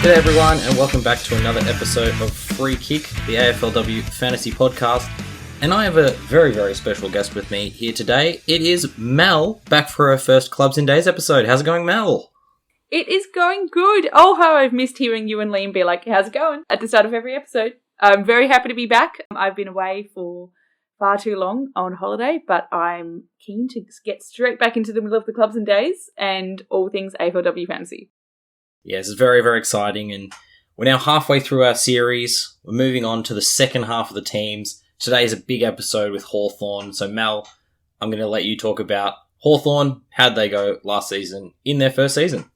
G'day everyone and welcome back to another episode of Free Kick, the AFLW Fantasy Podcast. And I have a very, very special guest with me here today. It is Mel, back for her first Clubs in Days episode. How's it going, Mel? It is going good. Oh, how I've missed hearing you and Liam be like, how's it going? At the start of every episode. I'm very happy to be back. I've been away for far too long on holiday, but I'm keen to get straight back into the middle of the Clubs and Days and all things AFLW Fantasy. Yes, it's very, very exciting, and we're now halfway through our series. We're moving on to the second half of the teams. Today is a big episode with Hawthorn, so Mel, I'm going to let you talk about Hawthorn. How'd they go last season in their first season?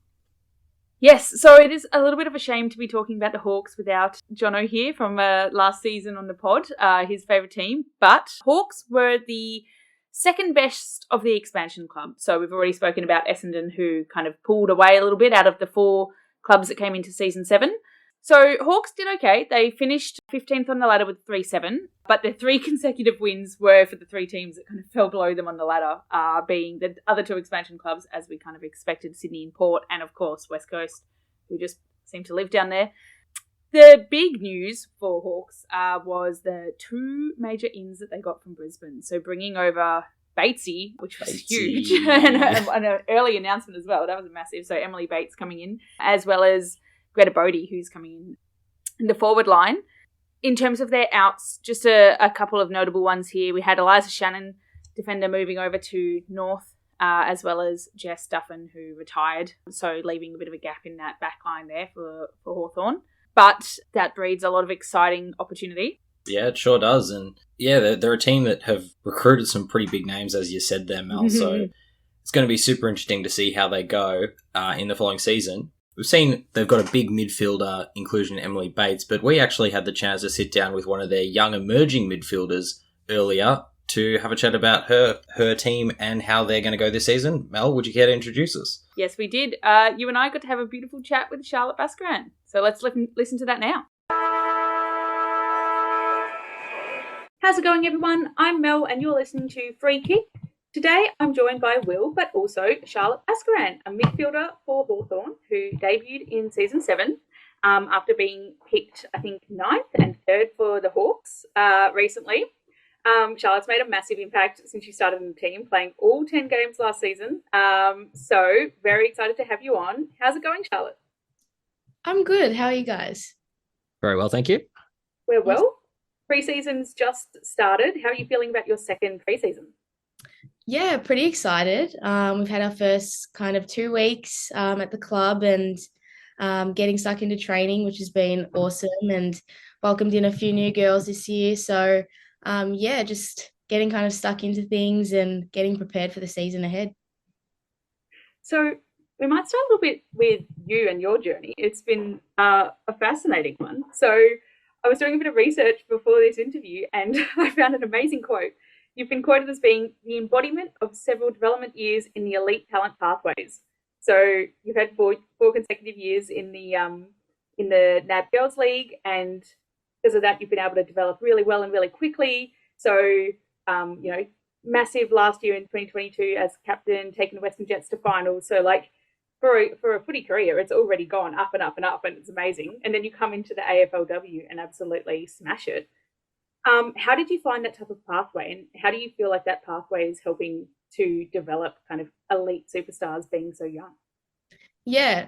Yes, so it is a little bit of a shame to be talking about the Hawks without Jono here from last season on the pod, his favourite team, but Hawks were the second best of the expansion club. So we've already spoken about Essendon, who kind of pulled away a little bit out of the 4 clubs that came into season 7. So Hawks did okay. They finished 15th on the ladder with 3-7, but their 3 consecutive wins were for the 3 teams that kind of fell below them on the ladder, being the other 2 expansion clubs, as we kind of expected, Sydney and Port, and of course West Coast, who just seem to live down there. The big news for Hawks was the 2 major ins that they got from Brisbane. So bringing over Batesy, which was huge, and an early announcement as well. That was massive. So Emily Bates coming in, as well as Greta Bodey, who's coming in the forward line. In terms of their outs, just a couple of notable ones here. We had Eliza Shannon, defender, moving over to North, as well as Jess Duffin, who retired. So leaving a bit of a gap in that back line there for Hawthorn. But that breeds a lot of exciting opportunity. Yeah, it sure does. And yeah, they're a team that have recruited some pretty big names, as you said there, Mel. So it's going to be super interesting to see how they go in the following season. We've seen they've got a big midfielder inclusion in Emily Bates, but we actually had the chance to sit down with one of their young emerging midfielders earlier to have a chat about her team and how they're going to go this season. Mel, would you care to introduce us? Yes, we did. You and I got to have a beautiful chat with Charlotte Baskaran. So let's listen to that now. How's it going, everyone? I'm Mel, and you're listening to Free Kick. Today, I'm joined by Will, but also Charlotte Baskaran, a midfielder for Hawthorn, who debuted in Season 7 after being picked, I think, 9th and 3rd for the Hawks recently. Charlotte's made a massive impact since she started in the team, playing all 10 games last season. So, very excited to have you on. How's it going, Charlotte? I'm good. How are you guys? Very well, thank you. We're well. Pre-season's just started. How are you feeling about your second pre-season? Yeah, pretty excited. We've had our first kind of 2 weeks at the club and getting stuck into training, which has been awesome, and welcomed in a few new girls this year. So, just getting kind of stuck into things and getting prepared for the season ahead. So we might start a little bit with you and your journey. It's been a fascinating one. So I was doing a bit of research before this interview and I found an amazing quote. You've been quoted as being the embodiment of several development years in the elite talent pathways. So you've had four consecutive years in the NAB Girls League, and because of that, you've been able to develop really well and really quickly. So, massive last year in 2022 as captain, taking the Western Jets to finals. So, for a footy career, it's already gone up and up and up, and it's amazing. And then you come into the AFLW and absolutely smash it. How did you find that type of pathway, and how do you feel like that pathway is helping to develop kind of elite superstars being so young? Yeah,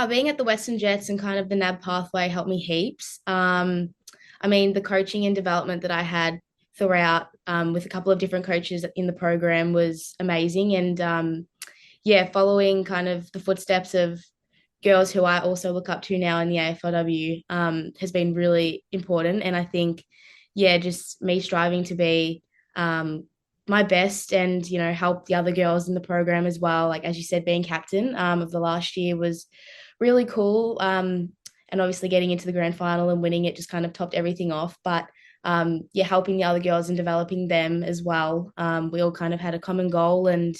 being at the Western Jets and kind of the NAB pathway helped me heaps. The coaching and development that I had throughout with a couple of different coaches in the program was amazing. And following kind of the footsteps of girls who I also look up to now in the AFLW has been really important. And I think, just me striving to be my best and, help the other girls in the program as well. Like, as you said, being captain of the last year was really cool. And obviously getting into the grand final and winning it just kind of topped everything off. But helping the other girls and developing them as well. We all kind of had a common goal, and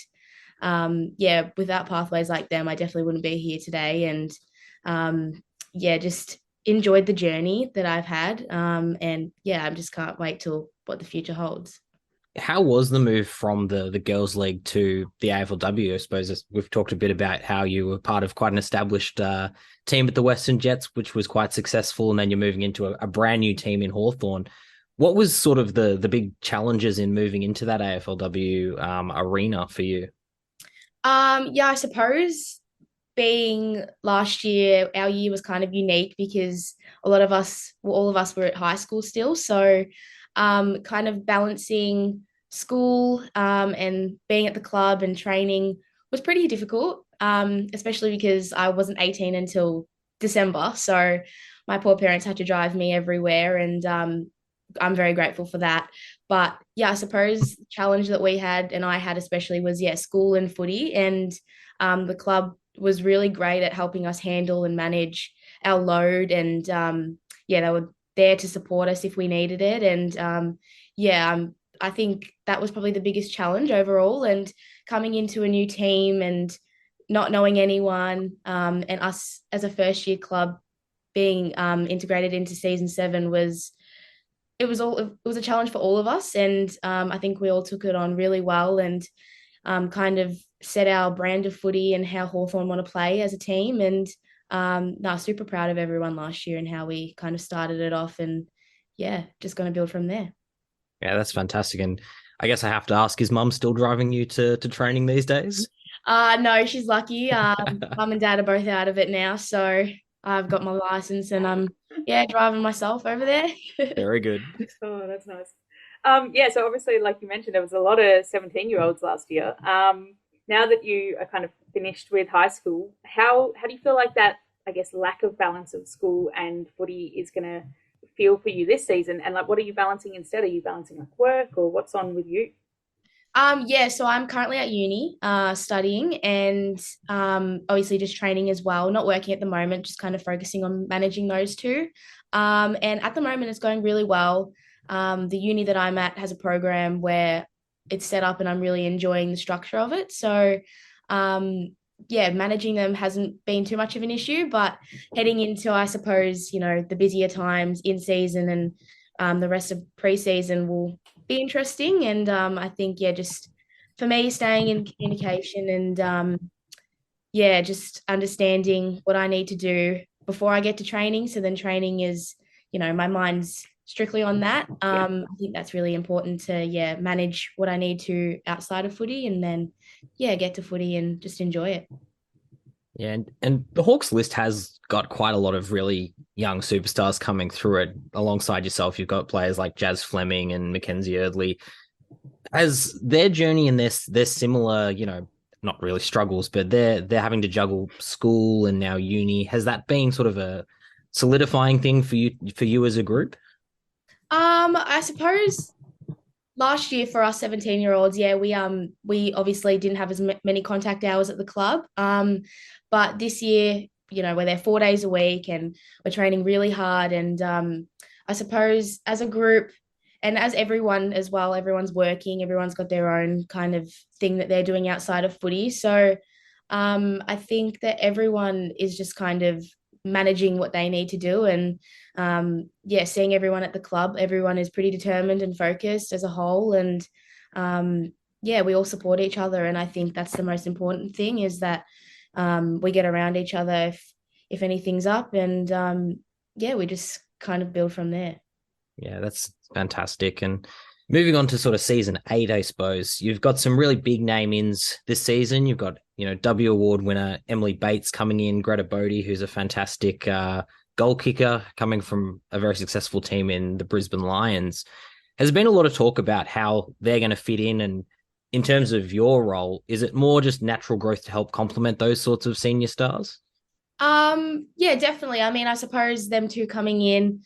without pathways like them, I definitely wouldn't be here today. And just enjoyed the journey that I've had. I just can't wait till what the future holds. How was the move from the girls' league to the AFLW? I suppose we've talked a bit about how you were part of quite an established team at the Western Jets, which was quite successful, and then you're moving into a brand new team in Hawthorn. What was sort of the big challenges in moving into that AFLW arena for you? Yeah, I suppose being last year, our year was kind of unique because all of us were at high school still. So kind of balancing school and being at the club and training was pretty difficult, especially because I wasn't 18 until December. So my poor parents had to drive me everywhere, and I'm very grateful for that. But yeah, I suppose the challenge that we had, and I had especially, was school and footy, and the club was really great at helping us handle and manage our load, and they were there to support us if we needed it. And I think that was probably the biggest challenge overall. And coming into a new team and not knowing anyone, and us as a first year club being integrated into season 7 it was a challenge for all of us. And I think we all took it on really well, and kind of set our brand of footy and how Hawthorn want to play as a team. And super proud of everyone last year and how we kind of started it off, and just going to build from there. Yeah, that's fantastic. And I guess I have to ask, is mum still driving you to training these days? No, she's lucky. Mum and dad are both out of it now, so I've got my license, and I'm driving myself over there. Very good. Oh, that's nice. So obviously, like you mentioned, there was a lot of 17-year-olds last year. Now that you are kind of finished with high school, how do you feel like that, I guess, lack of balance of school and footy is going to feel for you this season? And like, what are you balancing instead? Are you balancing like work, or what's on with you? So I'm currently at uni, studying, and obviously just training as well. Not working at the moment, just kind of focusing on managing those two. And at the moment, it's going really well. The uni that I'm at has a program where it's set up, and I'm really enjoying the structure of it. So, managing them hasn't been too much of an issue. But heading into, I suppose, the busier times in season and the rest of pre-season will be interesting. And I think just for me, staying in communication and just understanding what I need to do before I get to training. So then training is, my mind's strictly on that. I think that's really important to manage what I need to outside of footy, and then get to footy and just enjoy it. Yeah, and the Hawks list has got quite a lot of really young superstars coming through it. Alongside yourself, you've got players like Jazz Fleming and Mackenzie Eardley. As their journey and their similar, not really struggles, but they're having to juggle school and now uni. Has that been sort of a solidifying thing for you as a group? I suppose last year for us 17-year-olds, we obviously didn't have as many contact hours at the club. But this year, we're there 4 days a week, and we're training really hard. And I suppose as a group, and as everyone as well, everyone's working, everyone's got their own kind of thing that they're doing outside of footy. So I think that everyone is just kind of managing what they need to do. And seeing everyone at the club, everyone is pretty determined and focused as a whole. And we all support each other. And I think that's the most important thing, is that we get around each other if anything's up, and we just kind of build from there. Yeah, that's fantastic. And moving on to sort of season 8, I suppose, you've got some really big name ins this season. You've got, W Award winner Emily Bates coming in, Greta Bodey, who's a fantastic goal kicker coming from a very successful team in the Brisbane Lions. Has been a lot of talk about how they're going to fit in, and in terms of your role, is it more just natural growth to help complement those sorts of senior stars? Definitely. I mean, I suppose them two coming in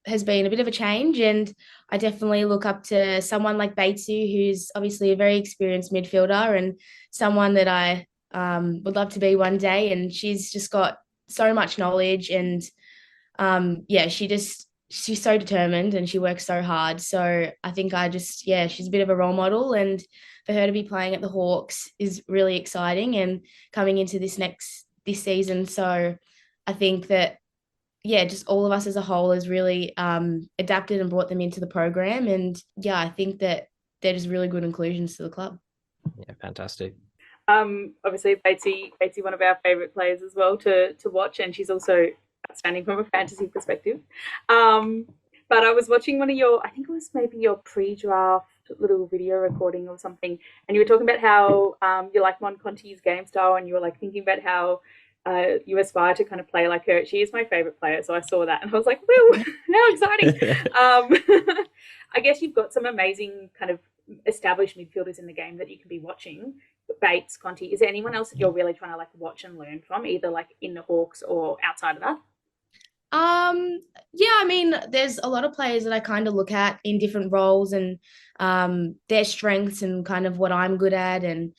has been a bit of a change, and I definitely look up to someone like Batesy, who's obviously a very experienced midfielder and someone that I would love to be one day. And she's just got so much knowledge, and she's so determined, and she works so hard. So I think she's a bit of a role model, and for her to be playing at the Hawks is really exciting and coming into this season. So I think that yeah, just all of us as a whole has really adapted and brought them into the program. And yeah, I think that they're just really good inclusions to the club. Yeah, fantastic. Obviously Batesy, one of our favourite players as well to watch, and she's also outstanding from a fantasy perspective. But I was watching one of your, I think it was maybe your pre-draft little video recording or something, and you were talking about how you like Mon Conti's game style, and you were like thinking about how you aspire to kind of play like her. She is my favourite player, so I saw that and I was like, woo, how exciting. I guess you've got some amazing kind of established midfielders in the game that you can be watching. Bates, Conti, is there anyone else that you're really trying to like watch and learn from, either like in the Hawks or outside of that? Yeah, I mean, there's a lot of players that I kind of look at in different roles and their strengths and kind of what I'm good at. And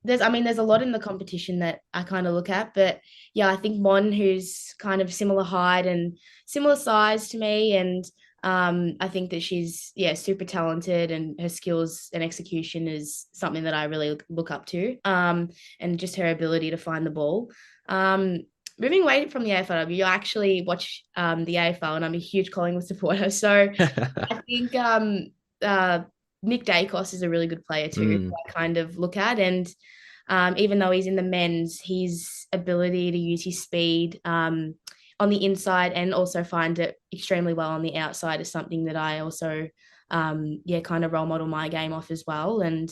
there's a lot in the competition that I kind of look at, but yeah, I think Mon, who's kind of similar height and similar size to me, and I think that she's super talented, and her skills and execution is something that I really look up to. And just her ability to find the ball. Moving away from the AFLW, I actually watch the AFL, and I'm a huge Collingwood supporter. So I think Nick Dacos is a really good player too, who I kind of look at. And even though he's in the men's, his ability to use his speed on the inside and also find it extremely well on the outside is something that I also, kind of role model my game off as well. And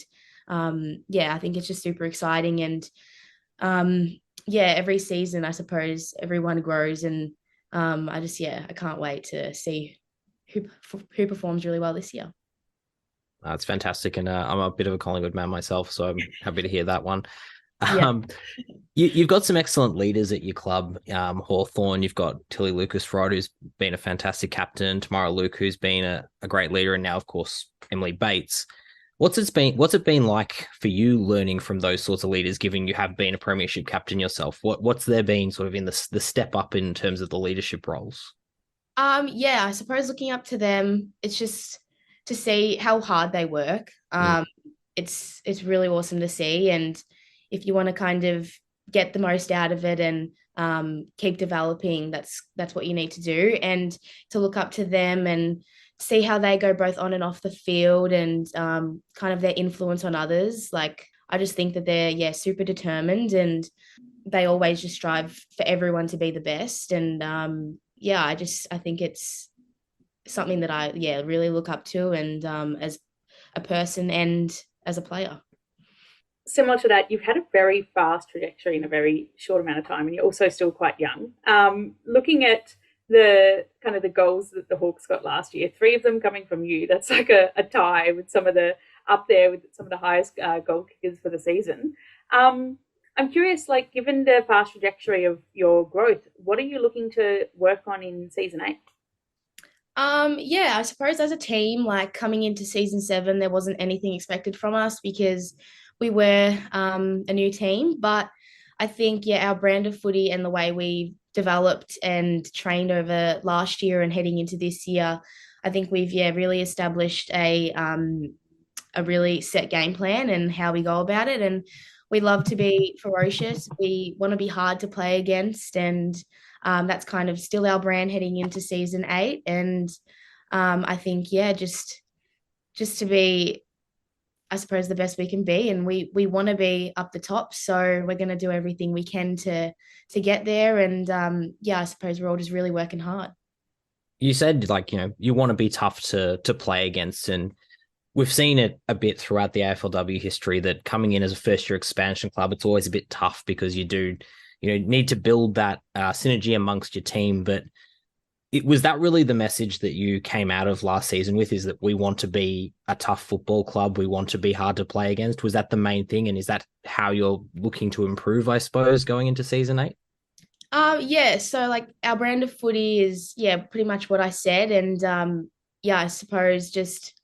I think it's just super exciting. And every season, I suppose everyone grows, and I can't wait to see who performs really well this year. That's fantastic, and I'm a bit of a Collingwood man myself, so I'm happy to hear that one. Yeah. You've got some excellent leaders at your club. Hawthorn, you've got Tilly Lucas-Rod, who's been a fantastic captain, Tamara Luke, who's been a great leader, and now, of course, Emily Bates. What's it been like for you learning from those sorts of leaders, given you have been a premiership captain yourself? What's there been sort of in the step up in terms of the leadership roles? I suppose looking up to them, it's just to see how hard they work. It's really awesome to see, and if you want to kind of get the most out of it and keep developing, that's what you need to do, and to look up to them and see how they go both on and off the field, and kind of their influence on others. Like, I just think that they're super determined, and they always just strive for everyone to be the best. And I think it's something that I really look up to, and as a person and as a player. Similar to that, you've had a very fast trajectory in a very short amount of time, and you're also still quite young. Looking at the kind of the goals that the Hawks got last year, 3 of them coming from you, that's like a tie with some of the highest goal kickers for the season. I'm curious, like, given the fast trajectory of your growth, what are you looking to work on in season 8? I suppose as a team, like coming into season 7, there wasn't anything expected from us because we were a new team. But I think, our brand of footy and the way we developed and trained over last year and heading into this year, I think we've really established a really set game plan and how we go about it. And we love to be ferocious. We want to be hard to play against, and that's kind of still our brand heading into season 8. And I think, just to be, I suppose, the best we can be, and we want to be up the top. So we're going to do everything we can to get there. And I suppose we're all just really working hard. You said, like, you want to be tough to play against, and we've seen it a bit throughout the AFLW history that coming in as a first-year expansion club, it's always a bit tough because you do, need to build that synergy amongst your team. But was that really the message that you came out of last season with, is that we want to be a tough football club, we want to be hard to play against? Was that the main thing? And is that how you're looking to improve, I suppose, going into season 8? So like our brand of footy is pretty much what I said. And I suppose just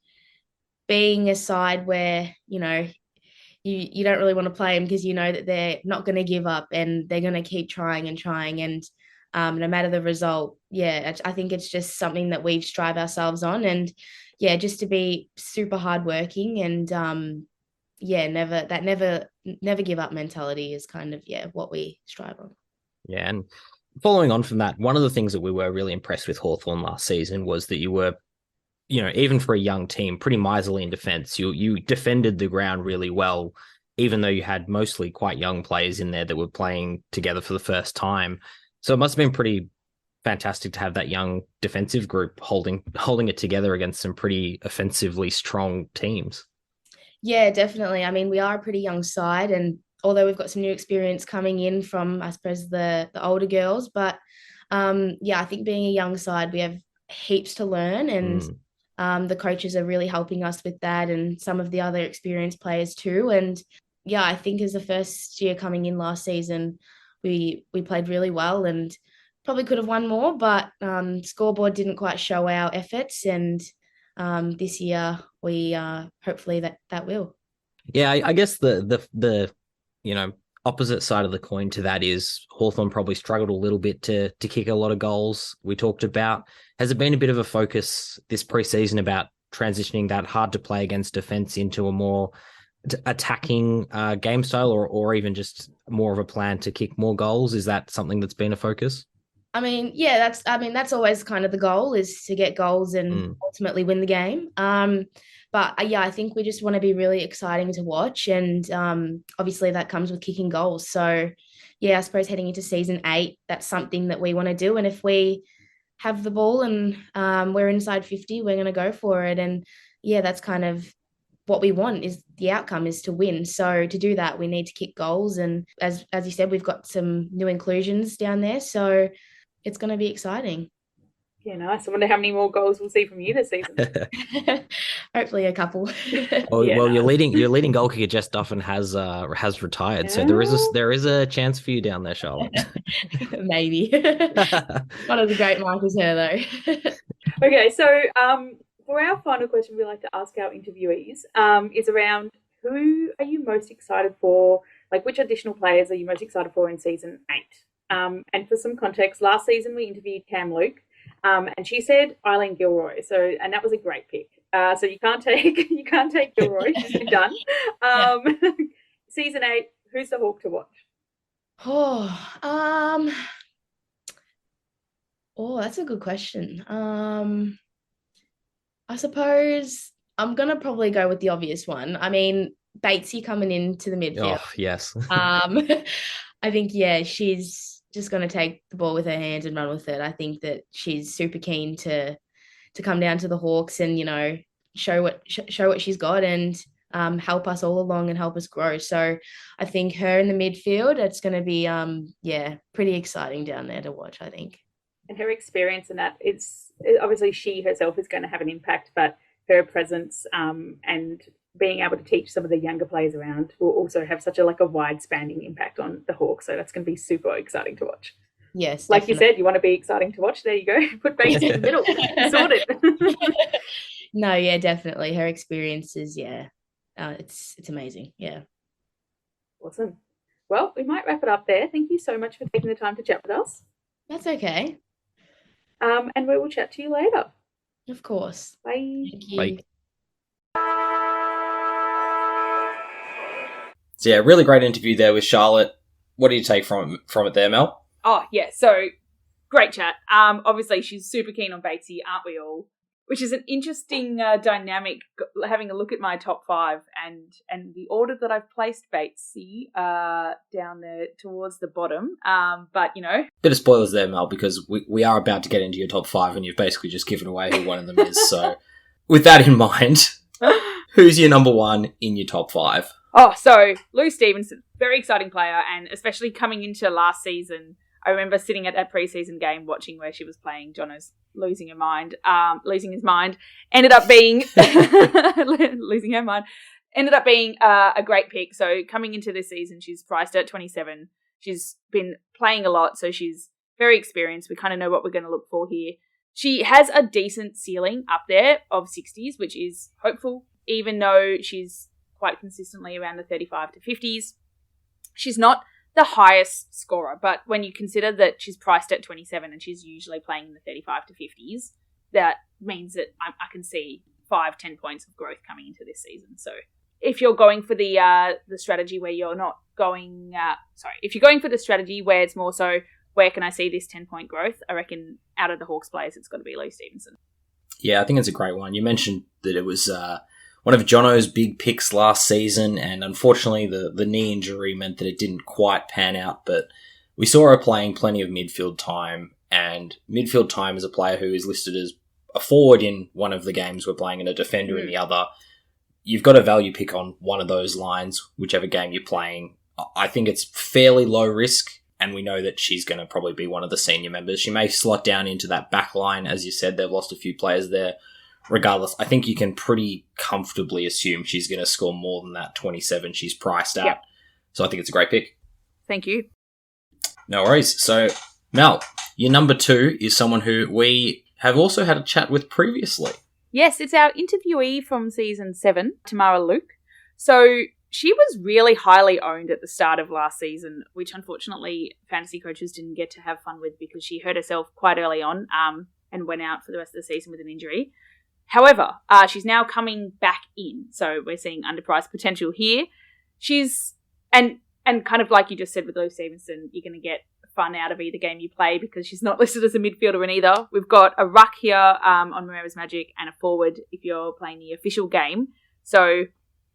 being a side where you don't really want to play them because you know that they're not going to give up and they're going to keep trying and trying, and no matter the result, I think it's just something that we strive ourselves on. And just to be super hardworking, and never give up mentality is kind of what we strive on. Yeah, and following on from that, one of the things that we were really impressed with Hawthorn last season was that you were, even for a young team, pretty miserly in defence. You defended the ground really well, even though you had mostly quite young players in there that were playing together for the first time. So it must have been pretty fantastic to have that young defensive group holding it together against some pretty offensively strong teams. Yeah, definitely. I mean, we are a pretty young side, and although we've got some new experience coming in from, I suppose, the older girls, but I think being a young side, we have heaps to learn, and the coaches are really helping us with that, and some of the other experienced players too. And yeah, I think as the first year coming in last season, we played really well and probably could have won more, but scoreboard didn't quite show our efforts, and this year we hopefully that will. Yeah, I guess the opposite side of the coin to that is Hawthorn probably struggled a little bit to kick a lot of goals. We talked about, has it been a bit of a focus this preseason about transitioning that hard to play against defense into a more attacking game style, or even just more of a plan to kick more goals? Is that something that's been a focus? I mean, yeah, that's always kind of the goal, is to get goals and ultimately win the game. But I think we just want to be really exciting to watch, and obviously that comes with kicking goals. So yeah, I suppose heading into season 8, that's something that we want to do. And if we have the ball and we're inside 50, we're going to go for it. And yeah, that's kind of what we want, is the outcome is to win. So to do that, we need to kick goals. And as you said, we've got some new inclusions down there, so it's going to be exciting. Yeah, nice. I wonder how many more goals we'll see from you this season. Hopefully a couple. Well, your leading goal kicker Jess Duffin has retired, so there is a chance for you down there, Charlotte. Maybe. Not as a great mark as her though. Okay, so for our final question, we like to ask our interviewees is around, who are you most excited for? Like, which additional players are you most excited for in season 8? And for some context, last season we interviewed Cam Luke, and she said Eileen Gilroy. And that was a great pick. So you can't take Gilroy. She's been done. Season 8, who's the Hawk to watch? That's a good question. I suppose I'm gonna probably go with the obvious one. I mean, Batesy coming into the midfield. Oh, yes. I think, she's just going to take the ball with her hands and run with it. I think that she's super keen to come down to the Hawks and, show what she's got and help us all along and help us grow. So I think her in the midfield, it's going to be, pretty exciting down there to watch, I think. And her experience in that, obviously she herself is going to have an impact, but her presence and being able to teach some of the younger players around will also have such a wide-spanning impact on the Hawks. So that's going to be super exciting to watch. Yes, like definitely. You said, you want to be exciting to watch. There you go. Put Bates in the middle. Sorted. No, yeah, definitely. Her experiences, it's amazing. Yeah. Awesome. Well, we might wrap it up there. Thank you so much for taking the time to chat with us. That's okay. And we will chat to you later. Of course. Bye. Thank you. Bye. So yeah, really great interview there with Charlotte. What do you take from it there, Mel? Oh, yeah, so great chat. Obviously, she's super keen on Batesy, aren't we all? Which is an interesting dynamic, having a look at my top 5 and the order that I've placed Batesy down there towards the bottom. But, Bit of spoilers there, Mel, because we are about to get into your top 5 and you've basically just given away who one of them is. So with that in mind, who's your number 1 in your top 5? Oh, so Lou Stevenson, very exciting player, and especially coming into last season, I remember sitting at that preseason game watching where she was playing. Jono's losing his mind, ended up being losing her mind, ended up being a great pick. So coming into this season, she's priced at 27. She's been playing a lot, so she's very experienced. We kind of know what we're going to look for here. She has a decent ceiling up there of 60s, which is hopeful, even though she's quite consistently around the 35 to 50s. She's not the highest scorer, but when you consider that she's priced at 27 and she's usually playing in the 35 to 50s, that means that I can see 5-10 points of growth coming into this season. So if you're going for the strategy where you're not going, if you're going for the strategy where it's more so where can I see this 10-point growth? I reckon out of the Hawks players, it's got to be Lee Stevenson. Yeah, I think it's a great one. You mentioned that it was one of Jono's big picks last season, and unfortunately the knee injury meant that it didn't quite pan out, but we saw her playing plenty of midfield time, and midfield time is a player who is listed as a forward in one of the games we're playing and a defender in the other. You've got a value pick on one of those lines, whichever game you're playing. I think it's fairly low risk, and we know that she's going to probably be one of the senior members. She may slot down into that back line. As you said, they've lost a few players there. Regardless, I think you can pretty comfortably assume she's going to score more than that 27 she's priced at. Yep. So I think it's a great pick. Thank you. No worries. So, Mel, your number 2 is someone who we have also had a chat with previously. Yes, it's our interviewee from season 7, Tamara Luke. So she was really highly owned at the start of last season, which unfortunately fantasy coaches didn't get to have fun with because she hurt herself quite early on and went out for the rest of the season with an injury. However, she's now coming back in, so we're seeing underpriced potential here. She's and kind of like you just said with Lou Stevenson, you're going to get fun out of either game you play because she's not listed as a midfielder in either. We've got a ruck here on Moreira's Magic and a forward if you're playing the official game. So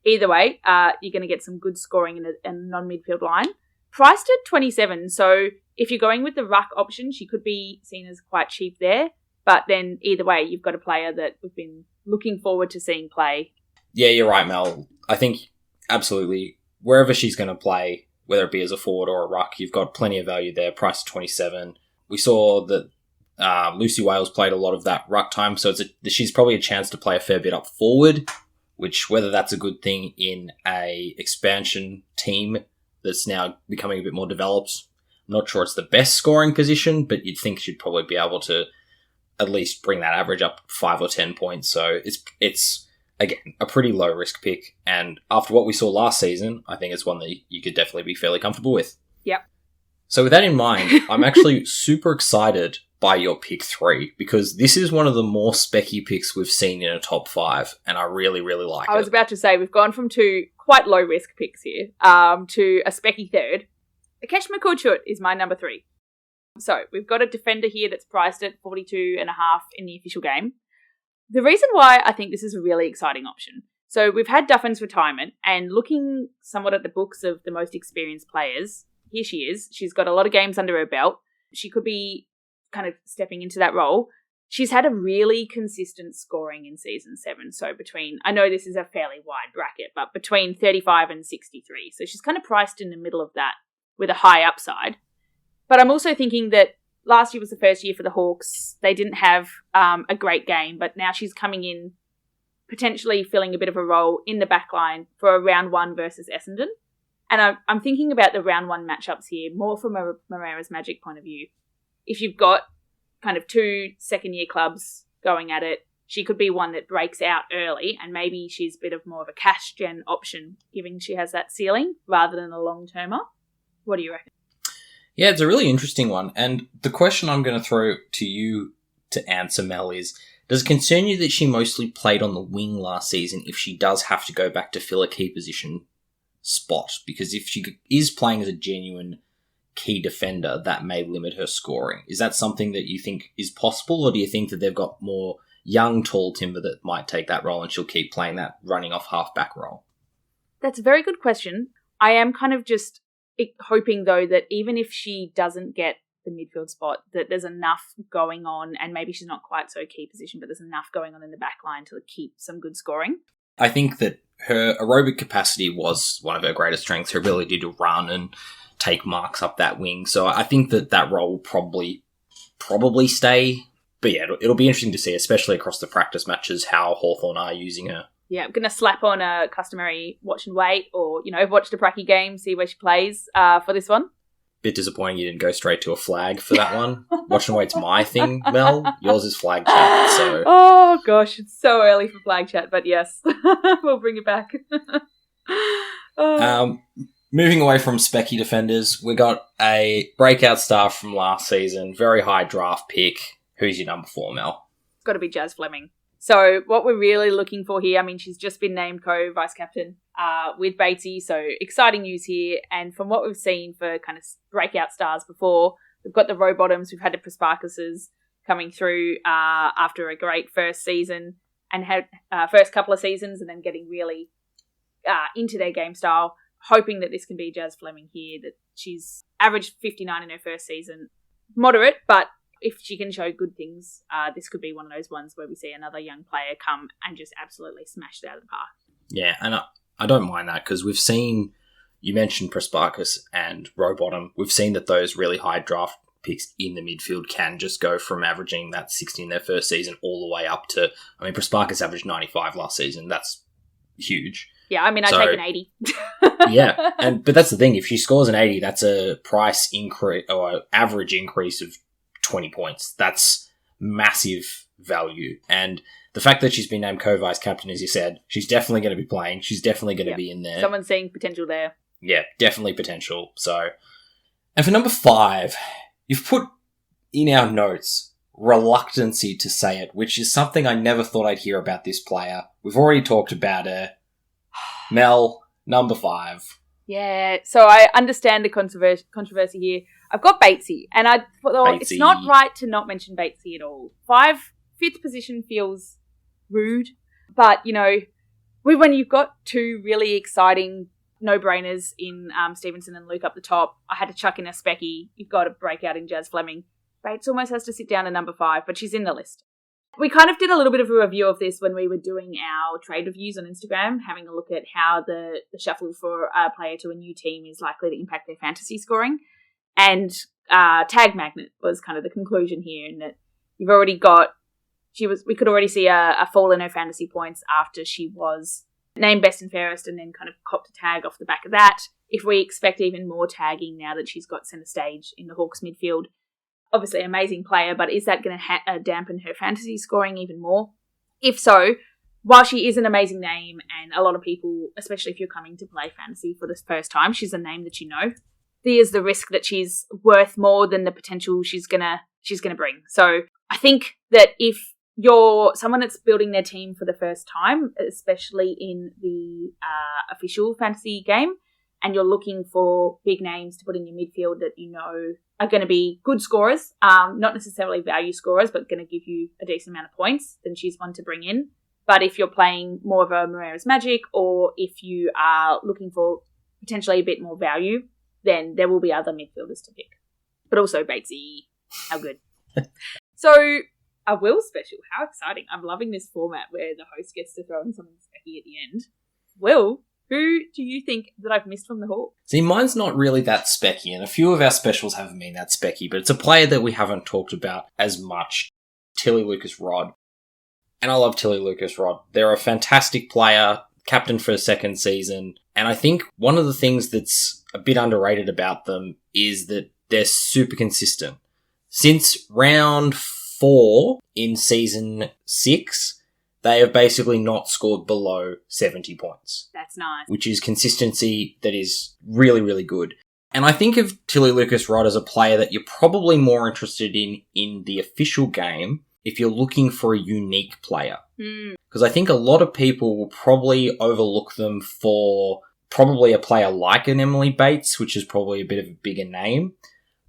either way, you're going to get some good scoring in a non-midfield line. Priced at 27, so if you're going with the ruck option, she could be seen as quite cheap there. But then either way, you've got a player that we've been looking forward to seeing play. Yeah, you're right, Mel. I think absolutely wherever she's going to play, whether it be as a forward or a ruck, you've got plenty of value there, priced at 27. We saw that Lucy Wales played a lot of that ruck time, so she's probably a chance to play a fair bit up forward, which whether that's a good thing in a expansion team that's now becoming a bit more developed, I'm not sure it's the best scoring position, but you'd think she'd probably be able to at least bring that average up 5 or 10 points. So it's again, a pretty low risk pick. And after what we saw last season, I think it's one that you could definitely be fairly comfortable with. Yep. So with that in mind, I'm actually super excited by your pick 3 because this is one of the more specky picks we've seen in a top 5. And I really, really like it. I was about to say, we've gone from 2 quite low risk picks here to a specky third. Akesh McCutcheon is my number 3. So we've got a defender here that's priced at 42.5 in the official game. The reason why I think this is a really exciting option. So we've had Duffin's retirement, and looking somewhat at the books of the most experienced players, here she is. She's got a lot of games under her belt. She could be kind of stepping into that role. She's had a really consistent scoring in season 7. So I know this is a fairly wide bracket, but between 35 and 63. So she's kind of priced in the middle of that with a high upside. But I'm also thinking that last year was the first year for the Hawks. They didn't have a great game, but now she's coming in, potentially filling a bit of a role in the back line for a round 1 versus Essendon. And I'm thinking about the round 1 matchups here, more from a Moreira's Magic point of view. If you've got kind of 2 second-year clubs going at it, she could be one that breaks out early, and maybe she's a bit of more of a cash gen option, given she has that ceiling, rather than a long-termer. What do you reckon? Yeah, it's a really interesting one. And the question I'm going to throw to you to answer, Mel, is, does it concern you that she mostly played on the wing last season if she does have to go back to fill a key position spot? Because if she is playing as a genuine key defender, that may limit her scoring. Is that something that you think is possible, or do you think that they've got more young, tall timber that might take that role and she'll keep playing that running off half-back role? That's a very good question. I am kind of just hoping, though, that even if she doesn't get the midfield spot, that there's enough going on, and maybe she's not quite so key position, but there's enough going on in the back line to keep some good scoring. I think that her aerobic capacity was one of her greatest strengths, her ability to run and take marks up that wing. So I think that role will probably stay. But yeah, it'll be interesting to see, especially across the practice matches, how Hawthorn are using her. Yeah, I'm going to slap on a customary watch and wait, or, watch the Pracky game, see where she plays for this one. Bit disappointing you didn't go straight to a flag for that one. Watch and wait's my thing, Mel. Yours is flag chat, so... Oh, gosh, it's so early for flag chat, but yes, we'll bring it back. Moving away from specky defenders, we got a breakout star from last season, very high draft pick. Who's your number 4, Mel? It's got to be Jazz Fleming. So what we're really looking for here, she's just been named co-vice captain with Batesy, so exciting news here. And from what we've seen for kind of breakout stars before, We've got the Rowbottoms. We've had the Prosparkuses coming through after a great first season and had first couple of seasons, and then getting really into their game style. Hoping that this can be Jazz Fleming here, that she's averaged 59 in her first season. Moderate, but if she can show good things, this could be one of those ones where we see another young player come and just absolutely smash it out of the park. Yeah, and I don't mind that, because we've seen, you mentioned Prosparkus and Rowbottom, we've seen that those really high draft picks in the midfield can just go from averaging that 60 in their first season all the way up to, I mean, Prosparkus averaged 95 last season. That's huge. Yeah, I mean, I'd take an 80. Yeah, but that's the thing. If she scores an 80, that's a price increase or average increase of 20 points. That's massive value. And the fact that she's been named co-vice captain, as you said, she's definitely going to be playing. She's definitely going to be in there. Someone's seeing potential there. Yeah, definitely potential. So, and for number 5, you've put in our notes reluctancy to say it, which is something I never thought I'd hear about this player. We've already talked about her. Mel, number 5. Yeah, so I understand the controversy here. I've got Batesy, and I thought it's not right to not mention Batesy at all. 5th position feels rude, but, you know, when you've got two really exciting no-brainers in Stevenson and Luke up the top, I had to chuck in a specky. You've got to break out in Jazz Fleming. Bates almost has to sit down at number 5, but she's in the list. We kind of did a little bit of a review of this when we were doing our trade reviews on Instagram, having a look at how the shuffle for a player to a new team is likely to impact their fantasy scoring. And Tag Magnet was kind of the conclusion here, in that you've already got, we could already see a fall in her fantasy points after she was named best and fairest and then kind of copped a tag off the back of that. If we expect even more tagging now that she's got centre stage in the Hawks midfield, obviously amazing player, but is that going to dampen her fantasy scoring even more? If so, while she is an amazing name, and a lot of people, especially if you're coming to play fantasy for the first time, she's a name that you know, there's the risk that she's worth more than the potential she's gonna bring. So I think that if you're someone that's building their team for the first time, especially in the official fantasy game, and you're looking for big names to put in your midfield that you know are going to be good scorers, not necessarily value scorers, but going to give you a decent amount of points, then she's one to bring in. But if you're playing more of a Moreira's Magic, or if you are looking for potentially a bit more value, then there will be other midfielders to pick. But also Batesy, how good. So, a Will special, how exciting. I'm loving this format where the host gets to throw in something specky at the end. Will, who do you think that I've missed from the Hawks? See, mine's not really that specky, and a few of our specials haven't been that specky, but it's a player that we haven't talked about as much, Tilly Lucas-Rod. And I love Tilly Lucas-Rod. They're a fantastic player, captain for a second season, and I think one of the things that's a bit underrated about them is that they're super consistent. Since round 4 in season 6, they have basically not scored below 70 points. That's nice. Which is consistency that is really, really good. And I think of Tilly Lucas-Rod as a player that you're probably more interested in the official game if you're looking for a unique player. Because I think a lot of people will probably overlook them for probably a player like an Emily Bates, which is probably a bit of a bigger name.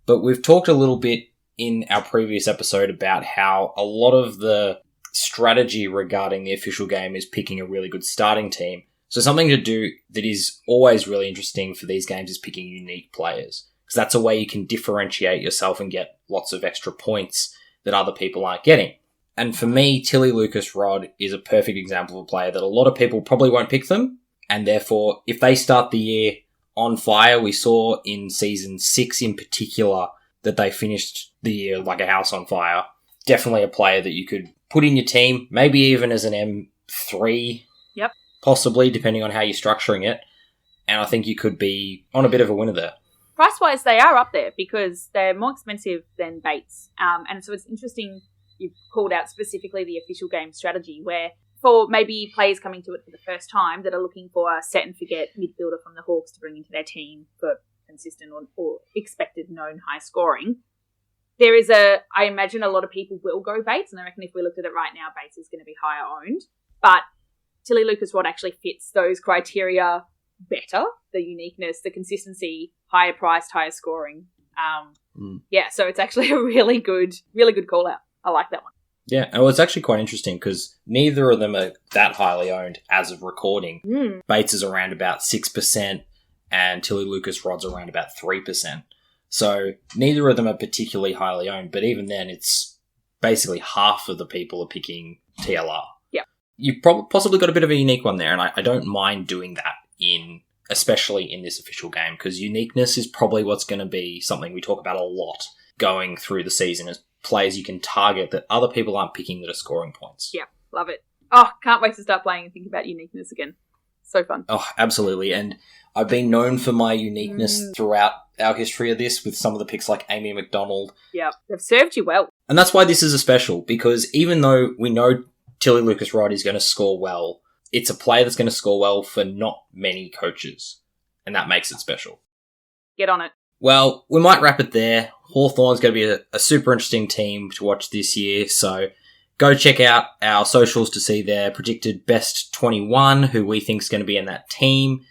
But we've talked a little bit in our previous episode about how a lot of the strategy regarding the official game is picking a really good starting team. So something to do that is always really interesting for these games is picking unique players, because that's a way you can differentiate yourself and get lots of extra points that other people aren't getting. And for me, Tilly Lucas-Rod is a perfect example of a player that a lot of people probably won't pick them, and therefore if they start the year on fire, we saw in season 6 in particular that they finished the year like a house on fire. Definitely a player that you could put in your team, maybe even as an M3, yep, possibly, depending on how you're structuring it. And I think you could be on a bit of a winner there. Price-wise, they are up there because they're more expensive than Bates. And so it's interesting you've called out specifically the official game strategy, where for maybe players coming to it for the first time that are looking for a set-and-forget midfielder from the Hawks to bring into their team for consistent or expected known high scoring, there is I imagine a lot of people will go Bates, and I reckon if we looked at it right now, Bates is going to be higher owned. But Tilly Lucas-Rod actually fits those criteria better, the uniqueness, the consistency, higher priced, higher scoring. Yeah, so it's actually a really good call out. I like that one. Yeah, and it's actually quite interesting because neither of them are that highly owned as of recording. Bates is around about 6% and Tilly Lucas Rod's around about 3%. So neither of them are particularly highly owned, but even then it's basically half of the people are picking TLR. Yeah. You've possibly got a bit of a unique one there, and I don't mind doing that especially in this official game, because uniqueness is probably what's going to be something we talk about a lot going through the season as players you can target that other people aren't picking that are scoring points. Yeah, love it. Oh, can't wait to start playing and think about uniqueness again. So fun. Oh, absolutely. And I've been known for my uniqueness throughout our history of this with some of the picks like Amy McDonald. Yeah, they've served you well. And that's why this is a special, because even though we know Tilly Lucas Rod is going to score well, it's a player that's going to score well for not many coaches. And that makes it special. Get on it. Well, we might wrap it there. Hawthorn's going to be a super interesting team to watch this year, so go check out our socials to see their predicted best 21, who we think is going to be in that team.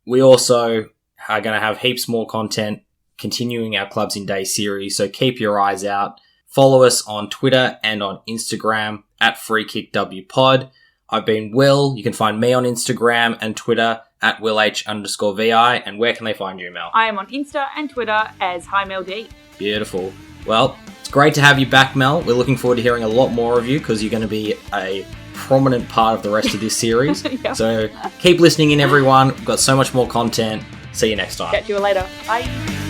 We also are going to have heaps more content continuing our Clubs in Day series, so keep your eyes out. Follow us on Twitter and on Instagram at FreeKickWPod. I've been Will. You can find me on Instagram and Twitter at WillH_VI. And where can they find you, Mel? I am on Insta and Twitter as HiMelD. Beautiful. Well, it's great to have you back, Mel. We're looking forward to hearing a lot more of you because you're going to be a prominent part of the rest of this series. Yep. So keep listening in, everyone. We've got so much more content. See you next time. Catch you later. Bye.